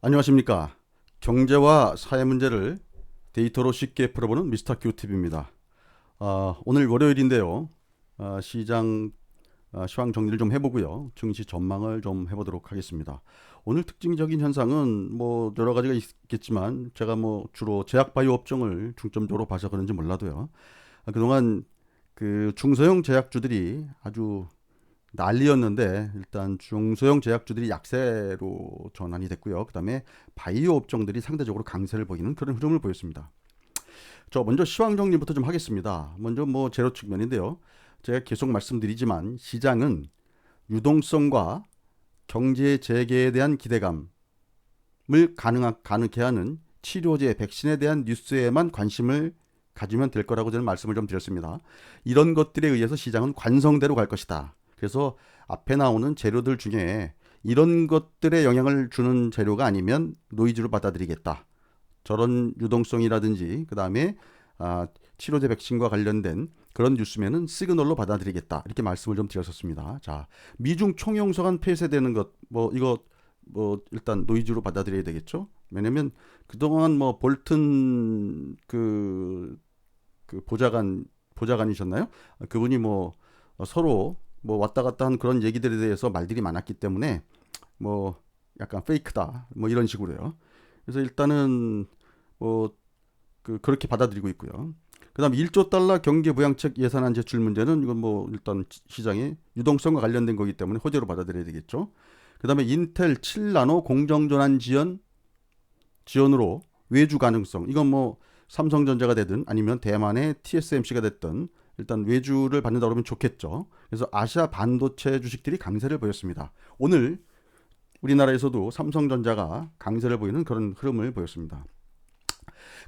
안녕하십니까. 경제와 사회 문제를 데이터로 쉽게 풀어보는 미스터 큐팁입니다. 오늘 월요일인데요. 시장 시황 정리를 좀 해보고요. 증시 전망을 좀 해보도록 하겠습니다. 오늘 특징적인 현상은 뭐 여러 가지가 있겠지만 제가 뭐 주로 제약바이오 업종을 중점적으로 봐서 그런지 몰라도요. 그동안 그 중소형 제약주들이 아주 난리였는데 일단 중소형 제약주들이 약세로 전환이 됐고요. 그다음에 바이오 업종들이 상대적으로 강세를 보이는 그런 흐름을 보였습니다. 저 먼저 시황 정리부터 좀 하겠습니다. 먼저 뭐 재료 측면인데요. 제가 계속 말씀드리지만 시장은 유동성과 경제 재개에 대한 기대감을 가능케 하는 치료제, 백신에 대한 뉴스에만 관심을 가지면 될 거라고 저는 말씀을 좀 드렸습니다. 이런 것들에 의해서 시장은 관성대로 갈 것이다. 그래서 앞에 나오는 재료들 중에 이런 것들에 영향을 주는 재료가 아니면 노이즈로 받아들이겠다. 저런 유동성이라든지 그 다음에 치료제 백신과 관련된 그런 뉴스면은 시그널로 받아들이겠다. 이렇게 말씀을 좀 드렸었습니다. 자, 미중 총영서관 폐쇄되는 것, 뭐 이거 뭐 일단 노이즈로 받아들여야 되겠죠. 왜냐면 그동안 뭐 볼튼 그 보좌관이셨나요? 그분이 뭐 서로 뭐 왔다 갔다 한 그런 얘기들에 대해서 말들이 많았기 때문에 뭐 약간 페이크다 뭐 이런 식으로요. 그래서 일단은 뭐 그렇게 받아들이고 있고요. 그다음 1조 달러 경기 부양책 예산안 제출 문제는 이건 뭐 일단 시장의 유동성과 관련된 거기 때문에 호재로 받아들여야 되겠죠. 그다음에 인텔 7나노 공정전환 지원으로 외주 가능성. 이건 뭐 삼성전자가 되든 아니면 대만의 TSMC가 됐든 일단 외주를 받는다 그러면 좋겠죠. 그래서 아시아 반도체 주식들이 강세를 보였습니다. 오늘 우리나라에서도 삼성전자가 강세를 보이는 그런 흐름을 보였습니다.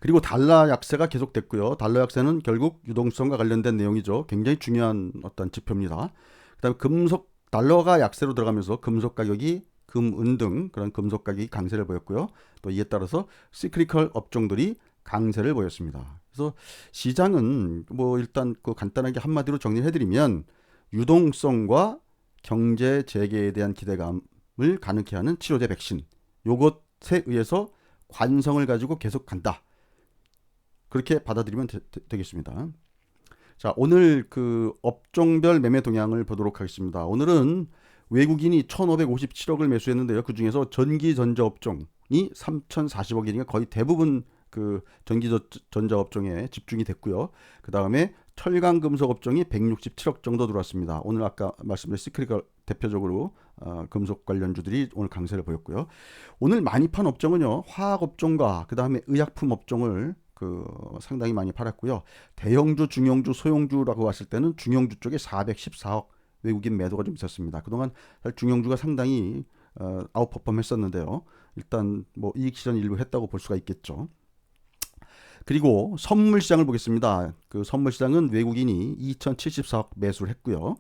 그리고 달러 약세가 계속됐고요. 달러 약세는 결국 유동성과 관련된 내용이죠. 굉장히 중요한 어떤 지표입니다. 그다음에 금속 달러가 약세로 들어가면서 금속 가격이 금, 은 등 그런 금속 가격이 강세를 보였고요. 또 이에 따라서 시크리컬 업종들이 강세를 보였습니다. 그래서 시장은 뭐 일단 그 간단하게 한마디로 정리를 해드리면 유동성과 경제 재개에 대한 기대감을 가능케 하는 치료제 백신 요것에 의해서 관성을 가지고 계속 간다. 그렇게 받아들이면 되겠습니다. 자, 오늘 그 업종별 매매 동향을 보도록 하겠습니다. 오늘은 외국인이 1,557억을 매수했는데요. 그 중에서 전기 전자 업종이 3,040억이니까 거의 대부분 그 전기 전자 업종에 집중이 됐고요. 그 다음에 철강 금속 업종이 167억 정도 들어왔습니다. 오늘 아까 말씀드린 시크릿 대표적으로 금속 관련주들이 오늘 강세를 보였고요. 오늘 많이 판 업종은요, 화학 업종과 그 다음에 의약품 업종을 상당히 많이 팔았고요. 대형주, 중형주, 소형주라고 봤을 때는 중형주 쪽에 414억 외국인 매도가 좀 있었습니다. 그동안 중형주가 상당히 아웃퍼폼 했었는데요. 일단 뭐 이익 실현 일부 했다고 볼 수가 있겠죠. 그리고 선물 시장을 보겠습니다. 그 선물 시장은 외국인이 2,074억 매수를 했고요.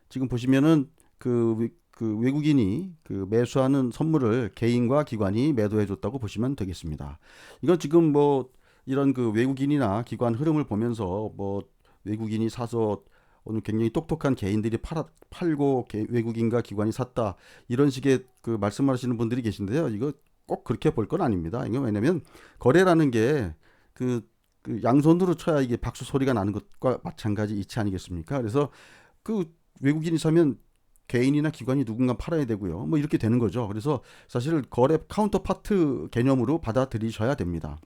지금 보시면은 그 외국인이 그 매수하는 선물을 개인과 기관이 매도해 줬다고 보시면 되겠습니다. 이건 지금 뭐 이런 그 외국인이나 기관 흐름을 보면서 뭐 외국인이 사서 오늘 굉장히 똑똑한 개인들이 팔고 외국인과 기관이 샀다 이런 식의 그 말씀하시는 분들이 계신데요. 이거 꼭 그렇게 볼 건 아닙니다. 이거 왜냐면 거래라는 게 그 양손으로 쳐야 이게 박수 소리가 나는 것과 마찬가지 이치 아니겠습니까? 그래서 그 외국인이 사면 개인이나 기관이 누군가 팔아야 되고요. 뭐 이렇게 되는 거죠. 그래서 사실 거래 카운터파트 개념으로 받아들이셔야 됩니다.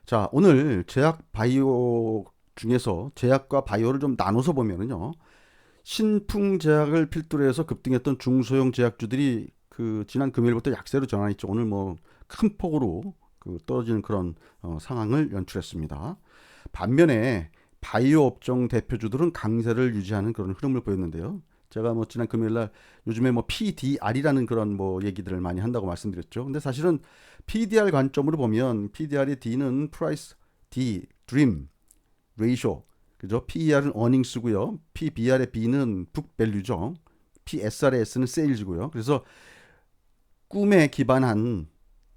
자, 오늘 제약 바이오 중에서 제약과 바이오를 좀 나눠서 보면은요. 신풍 제약을 필두로 해서 급등했던 중소형 제약주들이 그 지난 금요일부터 약세로 전환했죠. 오늘 뭐 큰 폭으로 그 떨어지는 그런 상황을 연출했습니다. 반면에 바이오 업종 대표주들은 강세를 유지하는 그런 흐름을 보였는데요. 제가 뭐 지난 금요일날 요즘에 뭐 PDR이라는 그런 뭐 얘기들을 많이 한다고 말씀드렸죠. 근데 사실은 PDR 관점으로 보면 PDR의 D는 Price, D, Dream, Ratio, 그죠? PER은 earnings고요. PBR의 B는 book value죠. PSR의 S는 sales고요. 그래서 꿈에 기반한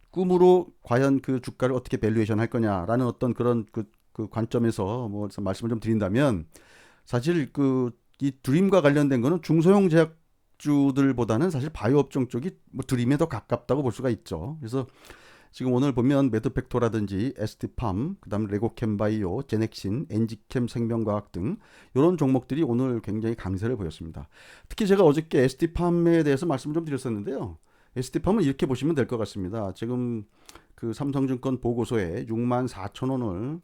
꿈으로 과연 그 주가를 어떻게 밸류에이션 할 거냐라는 어떤 그런 그 관점에서 뭐 말씀을 좀 드린다면 사실 그 이 드림과 관련된 거는 중소형 제약 주들보다는 사실 바이오 업종 쪽이 뭐 드림에 더 가깝다고 볼 수가 있죠. 그래서 지금 오늘 보면 메드팩토라든지 ST팜, 그다음 레고캠바이오, 제넥신, 엔지캠 생명과학 등 이런 종목들이 오늘 굉장히 강세를 보였습니다. 특히 제가 어저께 ST팜에 대해서 말씀을 좀 드렸었는데요. ST팜은 이렇게 보시면 될 것 같습니다. 지금 그 삼성증권 보고서에 6만 4천 원을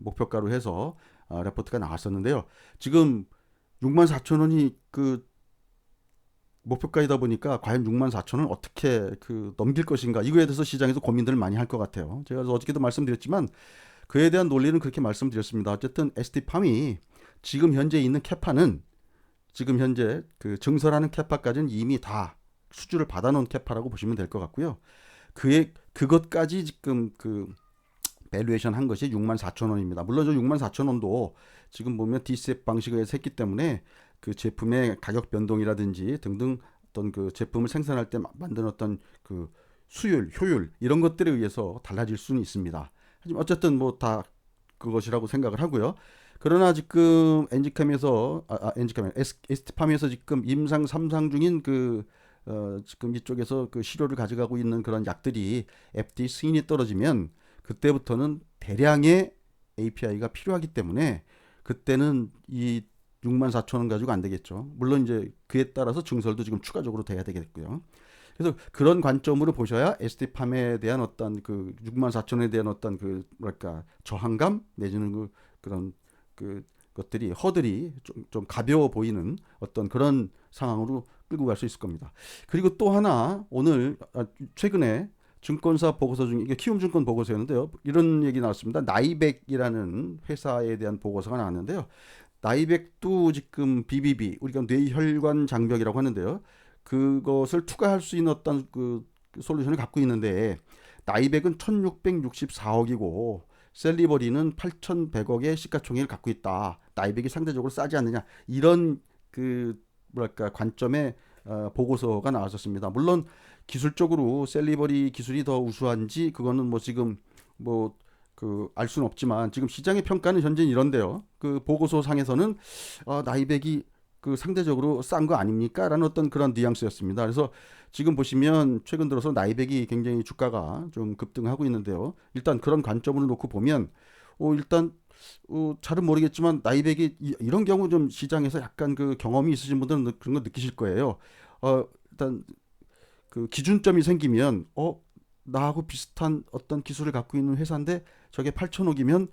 목표가로 해서 레포트가 나왔었는데요. 지금 6만 4천 원이 그 목표가이다 보니까 과연 6만 4천 원 어떻게 그 넘길 것인가 이거에 대해서 시장에서 고민들을 많이 할 것 같아요. 제가 어저께도 말씀드렸지만 그에 대한 논리는 그렇게 말씀드렸습니다. 어쨌든 ST팜이 지금 현재 있는 캐파는 지금 현재 그 증설하는 캐파까지는 이미 다 수주를 받아놓은 캐파라고 보시면 될 것 같고요. 그것까지 지금 그 밸류에이션 한 것이 6만 4천 원입니다. 물론 저 6만 4천 원도 지금 보면 DCF 방식을 했기 때문에 그 제품의 가격 변동이라든지 등등 어떤 그 제품을 생산할 때 만든 어떤 그 수율, 효율 이런 것들에 의해서 달라질 수는 있습니다. 하지만 어쨌든 뭐 다 그것이라고 생각을 하고요. 그러나 지금 엔지캠에서 ST팜에서 지금 임상 3상 중인 지금 이쪽에서 그 시료를 가져가고 있는 그런 약들이 FDA 승인이 떨어지면 그때부터는 대량의 API가 필요하기 때문에 그때는 이 6만 4천 원 가지고 안 되겠죠. 물론 이제 그에 따라서 증설도 지금 추가적으로 돼야 되겠고요. 그래서 그런 관점으로 보셔야 ST팜에 대한 어떤 그 6만 4천 원에 대한 어떤 그 뭐랄까 저항감 내지는 그런 그 것들이 허들이 좀 가벼워 보이는 어떤 그런 상황으로 끌고 갈 수 있을 겁니다. 그리고 또 하나 오늘 최근에 증권사 보고서 중에 이게 키움증권 보고서였는데요. 이런 얘기 나왔습니다. 나이백이라는 회사에 대한 보고서가 나왔는데요. 나이백도 지금 BBB 우리가 뇌혈관 장벽이라고 하는데요. 그것을 투과할 수 있는 어떤 그 솔루션을 갖고 있는데 나이백은 1664억이고 셀리버리는 8100억의 시가총액을 갖고 있다. 나이백이 상대적으로 싸지 않느냐. 이런 그 뭐랄까 관점의 보고서가 나왔었습니다. 물론 기술적으로 셀리버리 기술이 더 우수한지 그거는 뭐 지금 뭐 그 알 수는 없지만 지금 시장의 평가는 현재 이런데요. 그 보고서 상에서는 나이백이 그 상대적으로 싼 거 아닙니까? 라는 어떤 그런 뉘앙스였습니다. 그래서 지금 보시면 최근 들어서 나이백이 굉장히 주가가 좀 급등하고 있는데요. 일단 그런 관점으로 놓고 보면 일단 잘은 모르겠지만 나이백이 이런 경우 좀 시장에서 약간 그 경험이 있으신 분들은 그런 거 느끼실 거예요. 일단 그 기준점이 생기면 나하고 비슷한 어떤 기술을 갖고 있는 회사인데 저게 8천억이면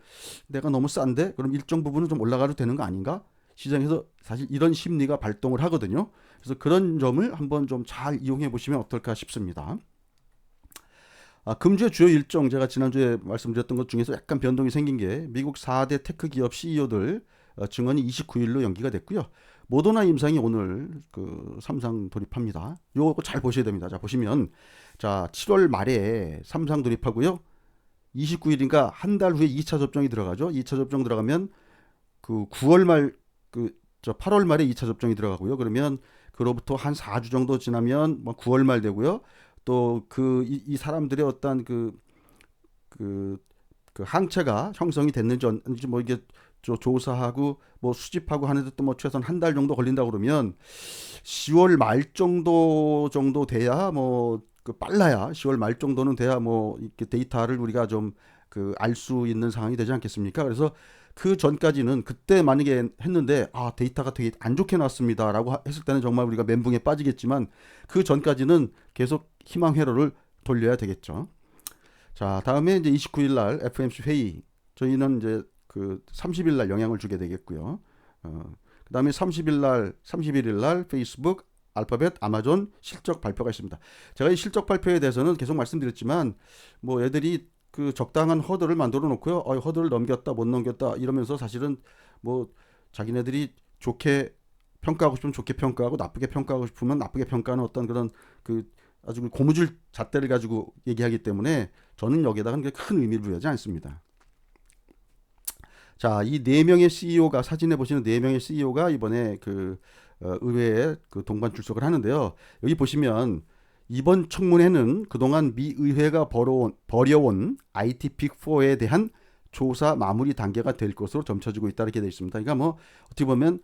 내가 너무 싼데 그럼 일정 부분은 좀 올라가도 되는 거 아닌가? 시장에서 사실 이런 심리가 발동을 하거든요. 그래서 그런 점을 한번 좀 잘 이용해 보시면 어떨까 싶습니다. 금주의 주요 일정 제가 지난주에 말씀드렸던 것 중에서 약간 변동이 생긴 게 미국 4대 테크 기업 CEO들 증언이 29일로 연기가 됐고요. 모더나 임상이 오늘 그 삼상 돌입합니다. 요거 잘 보셔야 됩니다. 자, 보시면 자, 7월 말에 삼상 돌입하고요. 29일인가 한 달 후에 2차 접종이 들어가죠. 2차 접종 들어가면 그 9월 말 저 8월 말에 2차 접종이 들어가고요. 그러면 그로부터 한 4주 정도 지나면 뭐 9월 말 되고요. 또 이 사람들의 어떤 그 항체가 형성이 됐는지 뭐 이게 조사하고 뭐 수집하고 하는데 또 뭐 최소한 한 달 정도 걸린다고 그러면 10월 말 정도 돼야 뭐 빨라야 10월 말 정도는 돼야 뭐 이렇게 데이터를 우리가 좀 알 수 있는 상황이 되지 않겠습니까? 그래서 그 전까지는 그때 만약에 했는데 데이터가 되게 안 좋게 나왔습니다라고 했을 때는 정말 우리가 멘붕에 빠지겠지만 그 전까지는 계속 희망 회로를 돌려야 되겠죠. 자, 다음에 이제 29일 날 FOMC 회의 저희는 이제 그 30일 날 영향을 주게 되겠고요. 그다음에 31일 날 페이스북, 알파벳, 아마존 실적 발표가 있습니다. 제가 이 실적 발표에 대해서는 계속 말씀드렸지만 뭐 애들이 그 적당한 허들을 만들어 놓고요. 허들을 넘겼다 못 넘겼다 이러면서 사실은 뭐 자기네들이 좋게 평가하고 싶으면 좋게 평가하고 나쁘게 평가하고 싶으면 나쁘게 평가하는 어떤 그런 그 아주 고무줄 잣대를 가지고 얘기하기 때문에 저는 여기에다가 큰 의미를 부여하지 않습니다. 자, 이 네 명의 CEO가 사진에 보시는 네 명의 CEO가 이번에 의회에 동반 출석을 하는데요. 여기 보시면 이번 청문회는 그동안 미 의회가 벌여온 IT 빅4에 대한 조사 마무리 단계가 될 것으로 점쳐지고 있다 이렇게 되어 있습니다. 그러니까 뭐 어떻게 보면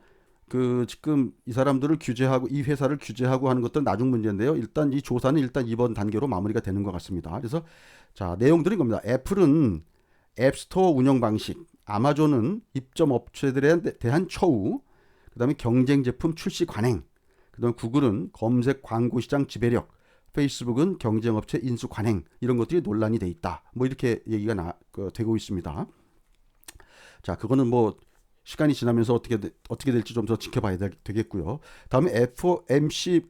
지금 이 사람들을 규제하고 이 회사를 규제하고 하는 것들은 나중 문제인데요. 일단 이 조사는 일단 이번 단계로 마무리가 되는 것 같습니다. 그래서 자, 내용들은 겁니다. 애플은 앱스토어 운영 방식, 아마존은 입점 업체들에 대한 처우, 그다음에 경쟁 제품 출시 관행, 그다음에 구글은 검색 광고 시장 지배력, 페이스북은 경쟁 업체 인수 관행, 이런 것들이 논란이 돼 있다. 뭐 이렇게 얘기가 되고 있습니다. 자, 그거는 뭐 시간이 지나면서 어떻게 될지 좀 더 지켜봐야 되겠고요. 다음에 FOMC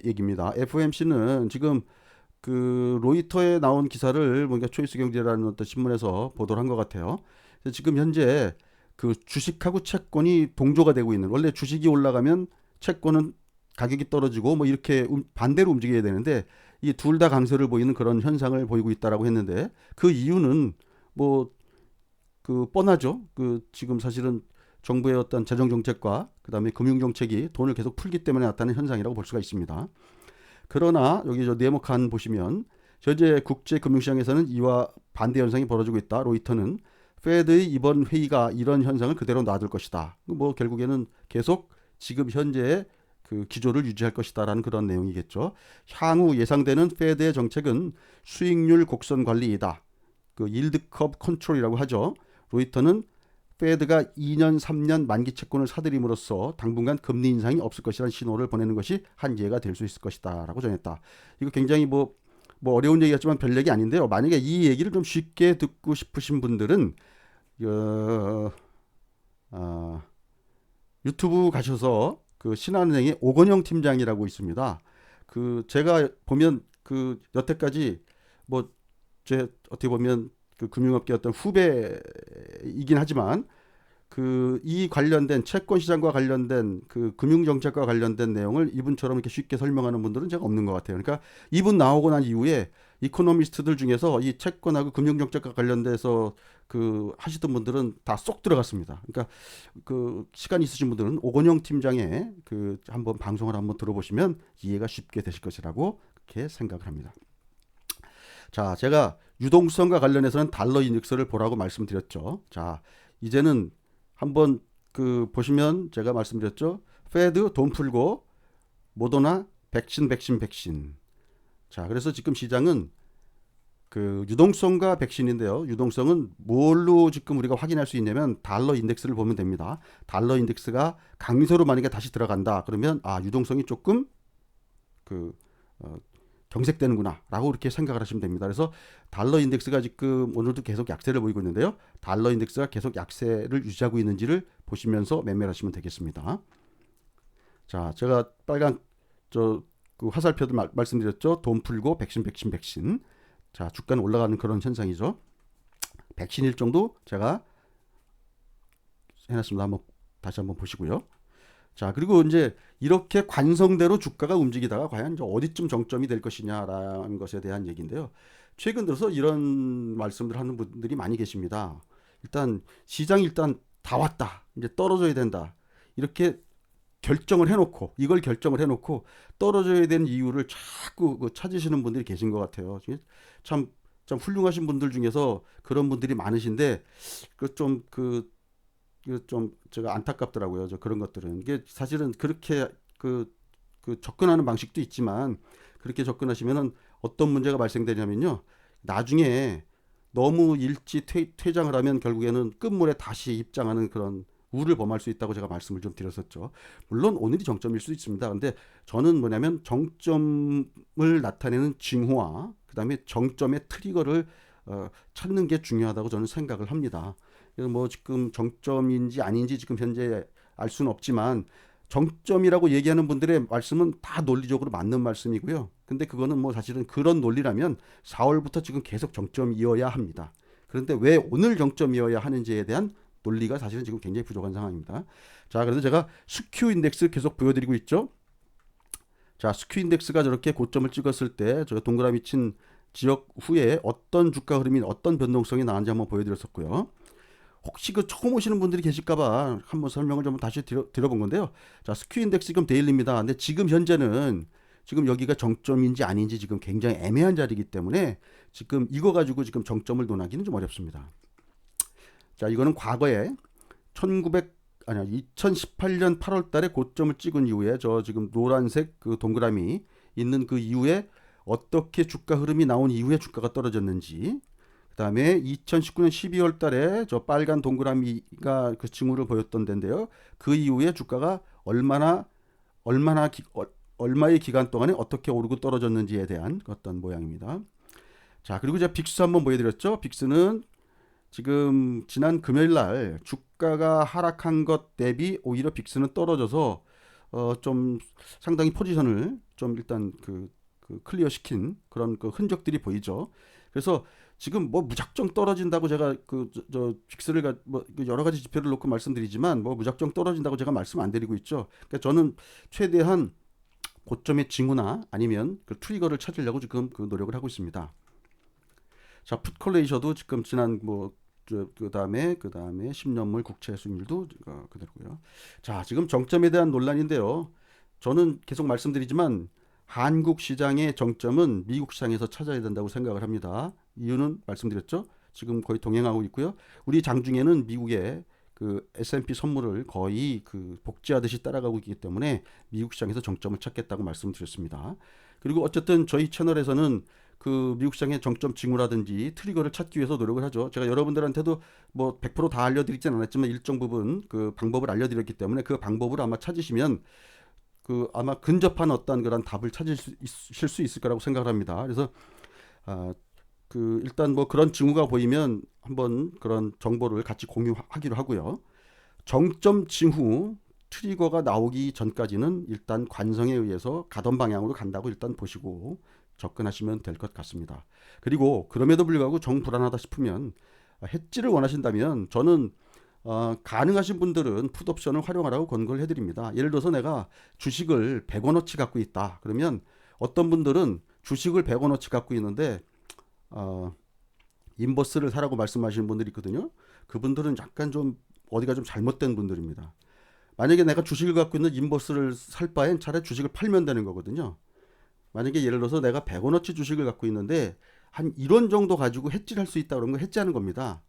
얘기입니다. FOMC는 지금 로이터에 나온 기사를 뭔가 초이스 경제라는 어떤 신문에서 보도를 한 것 같아요. 지금 현재 주식하고 채권이 동조가 되고 있는, 원래 주식이 올라가면 채권은 가격이 떨어지고 뭐 이렇게 반대로 움직여야 되는데 이 둘 다 강세를 보이는 그런 현상을 보이고 있다라고 했는데, 그 이유는 뭐 뻔하죠. 지금 사실은 정부의 어떤 재정 정책과 그다음에 금융 정책이 돈을 계속 풀기 때문에 나타나는 현상이라고 볼 수가 있습니다. 그러나 여기 저 네모칸 보시면 현재 국제 금융시장에서는 이와 반대 현상이 벌어지고 있다. 로이터는 페드의 이번 회의가 이런 현상을 그대로 놔둘 것이다. 뭐 결국에는 계속 지금 현재의 기조를 유지할 것이다라는 그런 내용이겠죠. 향후 예상되는 페드의 정책은 수익률 곡선 관리이다. 일드 컵 컨트롤이라고 하죠. 로이터는 페드가 2년, 3년 만기 채권을 사들임으로써 당분간 금리 인상이 없을 것이라는 신호를 보내는 것이 한 예가 될 수 있을 것이다라고 전했다. 이거 굉장히 뭐 어려운 얘기였지만 별 얘기 아닌데요. 만약에 이 얘기를 좀 쉽게 듣고 싶으신 분들은 유튜브 가셔서 신한은행의 오건영 팀장이라고 있습니다. 제가 보면 여태까지 뭐 제 어떻게 보면 금융업계 어떤 후배이긴 하지만 이 관련된 채권 시장과 관련된 금융 정책과 관련된 내용을 이분처럼 이렇게 쉽게 설명하는 분들은 제가 없는 것 같아요. 그러니까 이분 나오고 난 이후에 이코노미스트들 중에서 이 채권하고 금융 정책과 관련돼서 하시던 분들은 다 쏙 들어갔습니다. 그러니까 시간 있으신 분들은 오건영 팀장의 한번 방송을 한번 들어보시면 이해가 쉽게 되실 것이라고 그렇게 생각을 합니다. 자, 제가 유동성과 관련해서는 달러 인덱스를 보라고 말씀드렸죠. 자, 이제는 한번 보시면 제가 말씀드렸죠. 페드 돈 풀고 모더나 백신. 자, 그래서 지금 시장은 유동성과 백신인데요. 유동성은 뭘로 지금 우리가 확인할 수 있냐면 달러 인덱스를 보면 됩니다. 달러 인덱스가 강세로 만약에 다시 들어간다. 그러면 유동성이 조금 경색되는구나 라고 이렇게 생각을 하시면 됩니다. 그래서 달러 인덱스가 지금 오늘도 계속 약세를 보이고 있는데요. 달러 인덱스가 계속 약세를 유지하고 있는지를 보시면서 매매를 하시면 되겠습니다. 자, 제가 빨간 화살표도 말씀드렸죠. 돈 풀고 백신. 자, 주가는 올라가는 그런 현상이죠. 백신 일정도 제가 해놨습니다. 다시 한번 보시고요. 자, 그리고 이제 이렇게 관성대로 주가가 움직이다가 과연 이제 어디쯤 정점이 될 것이냐라는 것에 대한 얘기인데요. 최근 들어서 이런 말씀들 하는 분들이 많이 계십니다. 일단 시장이 일단 다 왔다. 이제 떨어져야 된다. 이렇게 이걸 결정을 해놓고 떨어져야 되는 이유를 자꾸 찾으시는 분들이 계신 것 같아요. 참 훌륭하신 분들 중에서 그런 분들이 많으신데 좀 제가 안타깝더라고요. 그런 것들은 이게 사실은 그렇게 접근하는 방식도 있지만 그렇게 접근하시면은 어떤 문제가 발생되냐면요. 나중에 너무 일찍 퇴장을 하면 결국에는 끝물에 다시 입장하는 그런 우를 범할 수 있다고 제가 말씀을 좀 드렸었죠. 물론 오늘이 정점일 수 있습니다. 근데 저는 뭐냐면 정점을 나타내는 징후와 그다음에 정점의 트리거를 찾는 게 중요하다고 저는 생각을 합니다. 그래서 뭐 지금 정점인지 아닌지 지금 현재 알 수는 없지만 정점이라고 얘기하는 분들의 말씀은 다 논리적으로 맞는 말씀이고요. 근데 그거는 뭐 사실은 그런 논리라면 4월부터 지금 계속 정점이어야 합니다. 그런데 왜 오늘 정점이어야 하는지에 대한 논리가 사실은 지금 굉장히 부족한 상황입니다. 자, 그래서 제가 스큐 인덱스 계속 보여드리고 있죠. 자, 스큐 인덱스가 저렇게 고점을 찍었을 때 저 동그라미 친 지역 후에 어떤 주가 흐름이 어떤 변동성이 나왔는지 한번 보여드렸었고요. 혹시 처음 오시는 분들이 계실까봐 한번 설명을 좀 다시 드려본 건데요. 자, 스큐 인덱스 지금 데일리입니다. 근데 지금 현재는 지금 여기가 정점인지 아닌지 지금 굉장히 애매한 자리이기 때문에 지금 이거 가지고 지금 정점을 논하기는 좀 어렵습니다. 자, 이거는 과거에 아니야 2018년 8월 달에 고점을 찍은 이후에 저 지금 노란색 그 동그라미 있는 그 이후에 어떻게 주가 흐름이 나온 이후에 주가가 떨어졌는지, 그다음에 2019년 12월 달에 저 빨간 동그라미가 그 징후를 보였던 데인데요. 그 이후에 주가가 얼마나 얼마의 기간 동안에 어떻게 오르고 떨어졌는지에 대한 어떤 모양입니다. 자, 그리고 제가 빅스 한번 보여드렸죠. 빅스는 지금 지난 금요일 날 주가가 하락한 것 대비 오히려 빅스는 떨어져서 좀 상당히 포지션을 좀 일단 그 클리어 시킨 그런 그 흔적들이 보이죠. 그래서 지금 뭐 무작정 떨어진다고 제가 저 빅스를 뭐 여러 가지 지표를 놓고 말씀드리지만 뭐 무작정 떨어진다고 제가 말씀 안 드리고 있죠. 그러니까 저는 최대한 고점의 징후나 아니면 그 트리거를 찾으려고 지금 그 노력을 하고 있습니다. 자, 풋콜레이셔도 지금 지난 뭐 그다음에 10년물 국채 수익률도 그대로고요. 자, 지금 정점에 대한 논란인데요. 저는 계속 말씀드리지만 한국 시장의 정점은 미국 시장에서 찾아야 된다고 생각을 합니다. 이유는 말씀드렸죠. 지금 거의 동행하고 있고요. 우리 장중에는 미국의 그 S&P 선물을 거의 그 복제하듯이 따라가고 있기 때문에 미국 시장에서 정점을 찾겠다고 말씀드렸습니다. 그리고 어쨌든 저희 채널에서는 그 미국 시장의 정점 징후라든지 트리거를 찾기 위해서 노력을 하죠. 제가 여러분들한테도 뭐 100%다 알려드리진 않았지만 일정 부분 그 방법을 알려드렸기 때문에 그 방법을 아마 찾으시면 그 아마 근접한 어떤 그런 답을 찾으실 수 있을 거라고 생각을 합니다. 그래서 그 일단 뭐 그런 징후가 보이면 한번 그런 정보를 같이 공유하기로 하고요. 정점 징후 트리거가 나오기 전까지는 일단 관성에 의해서 가던 방향으로 간다고 일단 보시고 접근하시면 될 것 같습니다. 그리고 그럼에도 불구하고 정 불안하다 싶으면 해지를 원하신다면 저는 가능하신 분들은 풋옵션을 활용하라고 권고를 해드립니다. 예를 들어서 내가 주식을 100원어치 갖고 있다. 그러면 어떤 분들은 주식을 100원어치 갖고 있는데 인버스를 사라고 말씀하시는 분들이 있거든요. 그분들은 약간 좀 어디가 좀 잘못된 분들입니다. 만약에 내가 주식을 갖고 있는 인버스를 살 바엔 차라리 주식을 팔면 되는 거거든요. 만약에 예를 들어서 내가 100원어치 주식을 갖고 있는데 한 1원 정도 가지고 해지할 수 있다 그런 거 해지하는 겁니다.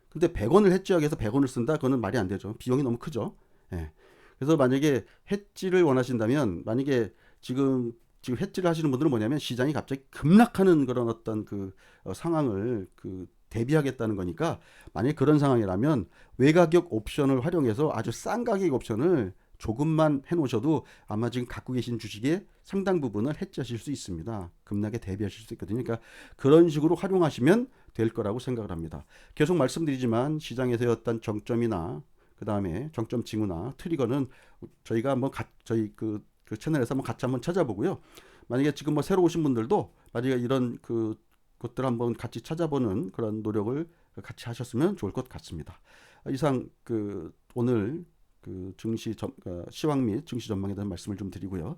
근데 100원을 해지하기 위해서 100원을 쓴다? 그거는 말이 안 되죠. 비용이 너무 크죠. 예. 그래서 만약에 해지를 원하신다면 만약에 지금 해지를 하시는 분들은 뭐냐면 시장이 갑자기 급락하는 그런 어떤 그 상황을 그 대비하겠다는 거니까 만약에 그런 상황이라면 외가격 옵션을 활용해서 아주 싼 가격 옵션을 조금만 해놓으셔도 아마 지금 갖고 계신 주식의 상당 부분을 해지하실 수 있습니다. 급락에 대비하실 수 있거든요. 그러니까 그런 식으로 활용하시면 될 거라고 생각을 합니다. 계속 말씀드리지만 시장에서의 어떤 정점이나 그 다음에 정점 징후나 트리거는 저희가 한번 저희 그 채널에서 한번 같이 한번 찾아보고요. 만약에 지금 뭐 새로 오신 분들도 만약에 이런 것들 한번 같이 찾아보는 그런 노력을 같이 하셨으면 좋을 것 같습니다. 이상 오늘 시황 및 증시 전망에 대한 말씀을 좀 드리고요.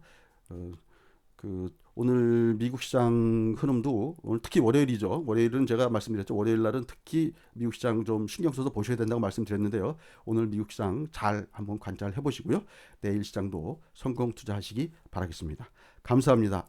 오늘 미국 시장 흐름도 오늘 특히 월요일이죠. 월요일은 제가 말씀드렸죠. 월요일 날은 특히 미국 시장 좀 신경 써서 보셔야 된다고 말씀드렸는데요. 오늘 미국 시장 잘 한번 관찰해 보시고요. 내일 시장도 성공 투자하시기 바라겠습니다. 감사합니다.